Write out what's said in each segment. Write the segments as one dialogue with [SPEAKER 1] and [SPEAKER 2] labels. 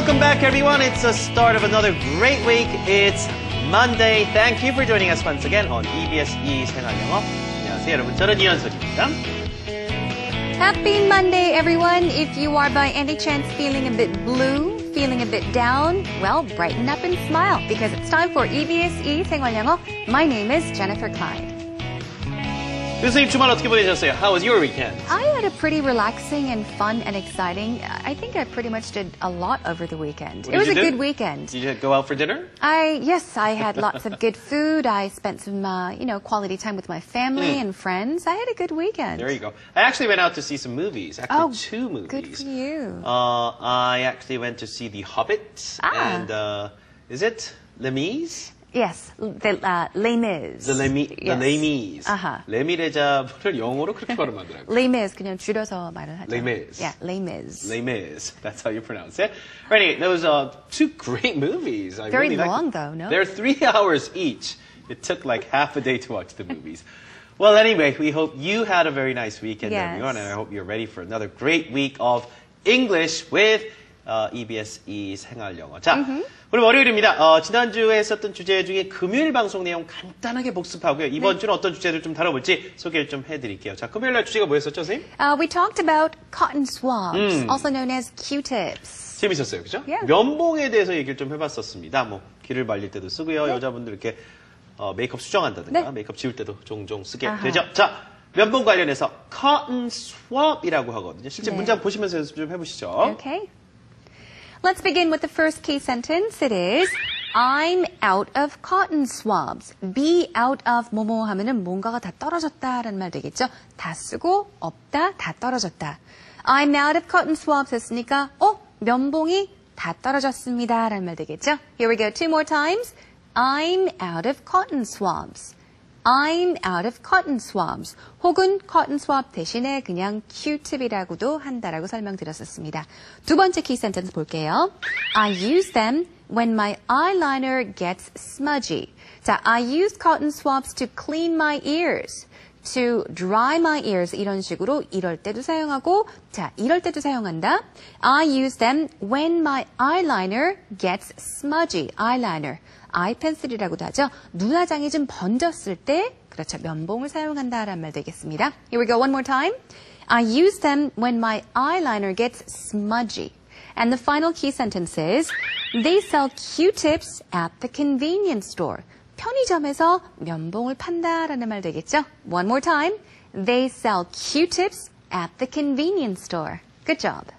[SPEAKER 1] welcome back, everyone. It's the start of another great week. It's Monday. Thank you for joining us once again on EBS 생활영어. 안녕하세요, 여러분. 저는 이현석입니다.
[SPEAKER 2] Happy Monday, everyone. If you are by any chance feeling a bit blue, feeling a bit down, well, brighten up and smile because it's time for EBS 생활영어. My name is Jennifer Clyde.
[SPEAKER 1] 교수님, 주말 어떻게 보내셨어요? How was your weekend?
[SPEAKER 2] I had a pretty relaxing and fun and exciting. I think I pretty much did a lot over the weekend. It was a good weekend.
[SPEAKER 1] Did you go out for dinner?
[SPEAKER 2] Yes, I had lots of good food. I spent some, quality time with my family and friends. I had a good weekend.
[SPEAKER 1] There you go. I actually went out to see some movies. Actually, two movies.
[SPEAKER 2] Good for you.
[SPEAKER 1] I actually went to see The Hobbit and, is it Les Mis?
[SPEAKER 2] Yes, Les Mis.
[SPEAKER 1] The Les Mis.
[SPEAKER 2] Uh-huh.
[SPEAKER 1] 레미레자를 영어로 그렇게 발음하면 하더라고요.
[SPEAKER 2] Les Mis 그냥 줄여서 말을 하죠.
[SPEAKER 1] Les Mis.
[SPEAKER 2] Yeah, Les Mis.
[SPEAKER 1] Les Mis. That's how you pronounce it. Right, those two great movies. I
[SPEAKER 2] Very
[SPEAKER 1] really
[SPEAKER 2] long,
[SPEAKER 1] liked
[SPEAKER 2] though, no?
[SPEAKER 1] They're 3 hours each. It took like half a day to watch the movies. Well, anyway, we hope you had a very nice weekend, everyone, and I hope you're ready for another great week of English with EBS 생활영어. 자, 오늘 월요일입니다. 지난주에 했었던 주제 중에 금요일 방송 내용 간단하게 복습하고요. 이번 주는 어떤 주제를 좀 다뤄볼지 소개를 좀 해드릴게요. 자, 금요일 날 주제가 뭐였었죠, 선생님?
[SPEAKER 2] We talked about cotton swabs, also known as Q-tips.
[SPEAKER 1] 재밌었어요, 그죠?
[SPEAKER 2] Yeah.
[SPEAKER 1] 면봉에 대해서 얘기를 좀 해봤었습니다. 뭐 귀를 말릴 때도 쓰고요. 여자분들 이렇게 메이크업 수정한다든가 메이크업 지울 때도 종종 쓰게 되죠. 자, 면봉 관련해서 cotton swab이라고 하거든요. 실제 문장 보시면서 연습 좀 해보시죠.
[SPEAKER 2] Okay. Let's begin with the first key sentence. It is, I'm out of cotton swabs. Be out of 뭐뭐 하면은 뭔가가 다 떨어졌다라는 말 되겠죠? 다 쓰고 없다, 다 떨어졌다. I'm out of cotton swabs 했으니까 면봉이 다 떨어졌습니다라는 말 되겠죠? Here we go. 2 more times. I'm out of cotton swabs. I'm out of cotton swabs. 혹은 cotton swab 대신에 그냥 Q-tip이라고도 한다라고 설명드렸었습니다. 두 번째 키 센텐스 볼게요. I use them when my eyeliner gets smudgy. 자, I use cotton swabs to clean my ears. To dry my ears. 이런 식으로 이럴 때도 사용하고, 자, 이럴 때도 사용한다. I use them when my eyeliner gets smudgy. eyeliner. 아이 펜슬이라고도 하죠. 눈화장이 좀 번졌을 때, 그렇죠. 면봉을 사용한다라는 말 되겠습니다. Here we go one more time. I use them when my eyeliner gets smudgy. And the final key sentence is, they sell Q-tips at the convenience store. 편의점에서 면봉을 판다라는 말 되겠죠. One more time. They sell Q-tips at the convenience store. Good job.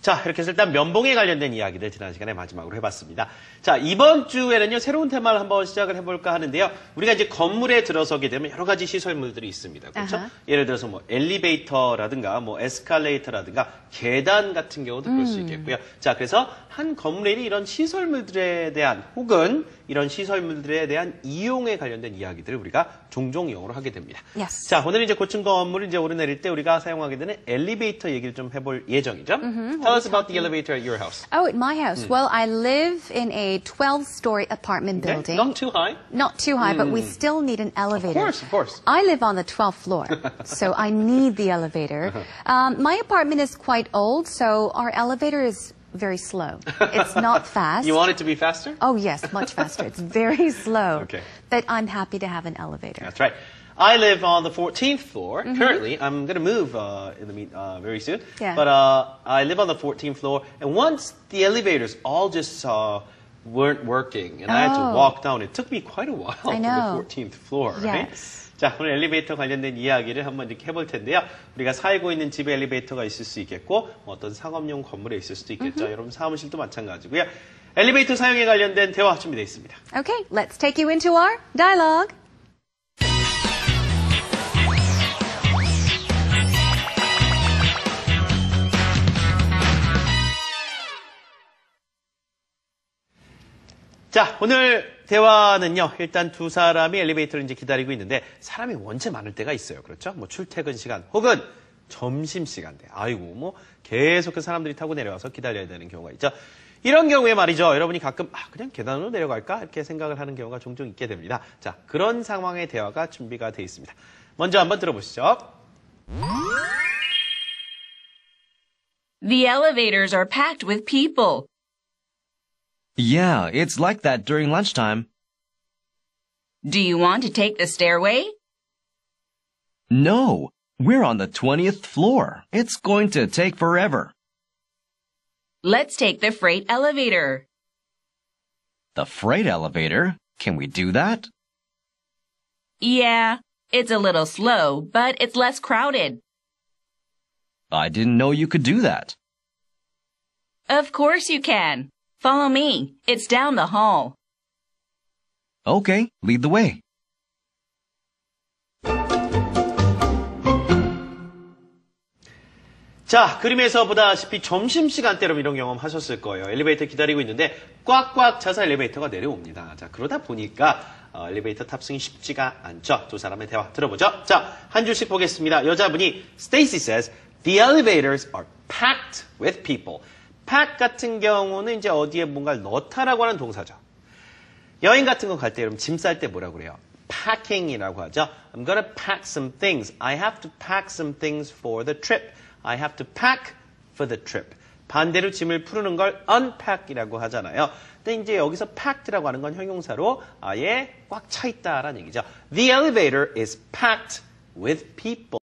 [SPEAKER 1] 자, 이렇게 해서 일단 면봉에 관련된 이야기를 지난 시간에 마지막으로 해봤습니다. 자, 이번 주에는요, 새로운 테마를 한번 시작을 해볼까 하는데요. 우리가 이제 건물에 들어서게 되면 여러 가지 시설물들이 있습니다. 그렇죠? 예를 들어서 뭐 엘리베이터라든가 뭐 에스컬레이터라든가 계단 같은 경우도 그럴 수 있겠고요. 자, 그래서 한 건물에 있는 이런 시설물들에 대한 혹은 이런 시설물들에 대한 이용에 관련된 이야기들을 우리가 종종 영어로 하게 됩니다.
[SPEAKER 2] Yes.
[SPEAKER 1] 자, 오늘은 이제 고층 건물을 이제 오르내릴 때 우리가 사용하게 되는 엘리베이터 얘기를 좀 해볼 예정이죠. Tell us about the elevator at your house.
[SPEAKER 2] Oh, at my house. Well, I live in a 12-story apartment building.
[SPEAKER 1] Not too high.
[SPEAKER 2] Not too high, but we still need an elevator.
[SPEAKER 1] Of course.
[SPEAKER 2] I live on the 12th floor, so I need the elevator. My apartment is quite old, so our elevator is very slow. It's not fast.
[SPEAKER 1] You want it to be faster?
[SPEAKER 2] Oh, yes, much faster. It's very slow.
[SPEAKER 1] Okay.
[SPEAKER 2] But I'm happy to have an elevator.
[SPEAKER 1] That's right. I live on the 14th floor. Currently, I'm going to move very soon.
[SPEAKER 2] Yeah.
[SPEAKER 1] But I live on the 14th floor, and once the elevators all just weren't working, and I had to walk down. It took me quite a while to the 14th floor, right?
[SPEAKER 2] Yes.
[SPEAKER 1] 자, 오늘 엘리베이터 관련된 이야기를 한번 이렇게 해볼 텐데요. 우리가 살고 있는 집에 엘리베이터가 있을 수 있겠고, 어떤 상업용 건물에 있을 수도 있겠죠. 여러분 사무실도 마찬가지고요. 엘리베이터 사용에 관련된 대화 준비되어 있습니다.
[SPEAKER 2] Okay, let's take you into our dialogue.
[SPEAKER 1] 자, 오늘 대화는요, 일단 두 사람이 엘리베이터를 이제 기다리고 있는데, 사람이 원체 많을 때가 있어요. 그렇죠? 뭐 출퇴근 시간, 혹은 점심시간대. 아이고, 뭐, 계속해서 사람들이 타고 내려와서 기다려야 되는 경우가 있죠. 이런 경우에 말이죠. 여러분이 가끔, 그냥 계단으로 내려갈까? 이렇게 생각을 하는 경우가 종종 있게 됩니다. 자, 그런 상황의 대화가 준비가 되어 있습니다. 먼저 한번 들어보시죠.
[SPEAKER 3] The elevators are packed with people.
[SPEAKER 4] Yeah, it's like that during lunchtime.
[SPEAKER 3] Do you want to take the stairway?
[SPEAKER 4] No, we're on the 20th floor. It's going to take forever.
[SPEAKER 3] Let's take the freight elevator.
[SPEAKER 4] The freight elevator? Can we do that?
[SPEAKER 3] Yeah, it's a little slow, but it's less crowded.
[SPEAKER 4] I didn't know you could do that.
[SPEAKER 3] Of course you can. Follow me. It's down the hall.
[SPEAKER 4] Okay, lead the way.
[SPEAKER 1] 자, 그림에서 보다시피 점심시간 때로 이런 경험 하셨을 거예요. 엘리베이터 기다리고 있는데 꽉꽉 차서 엘리베이터가 내려옵니다. 자, 그러다 보니까 엘리베이터 탑승이 쉽지가 않죠. 두 사람의 대화 들어보죠. 자, 한 줄씩 보겠습니다. 여자분이 Stacy says, the elevators are packed with people. pack 같은 경우는 이제 어디에 뭔가를 넣다라고 하는 동사죠. 여행 같은 거 갈 때 여러분 짐 쌀 때 뭐라고 그래요? packing이라고 하죠. I'm gonna pack some things. I have to pack some things for the trip. I have to pack for the trip. 반대로 짐을 푸르는 걸 unpack이라고 하잖아요. 근데 이제 여기서 packed라고 하는 건 형용사로 아예 꽉 차 있다라는 얘기죠. The elevator is packed with people.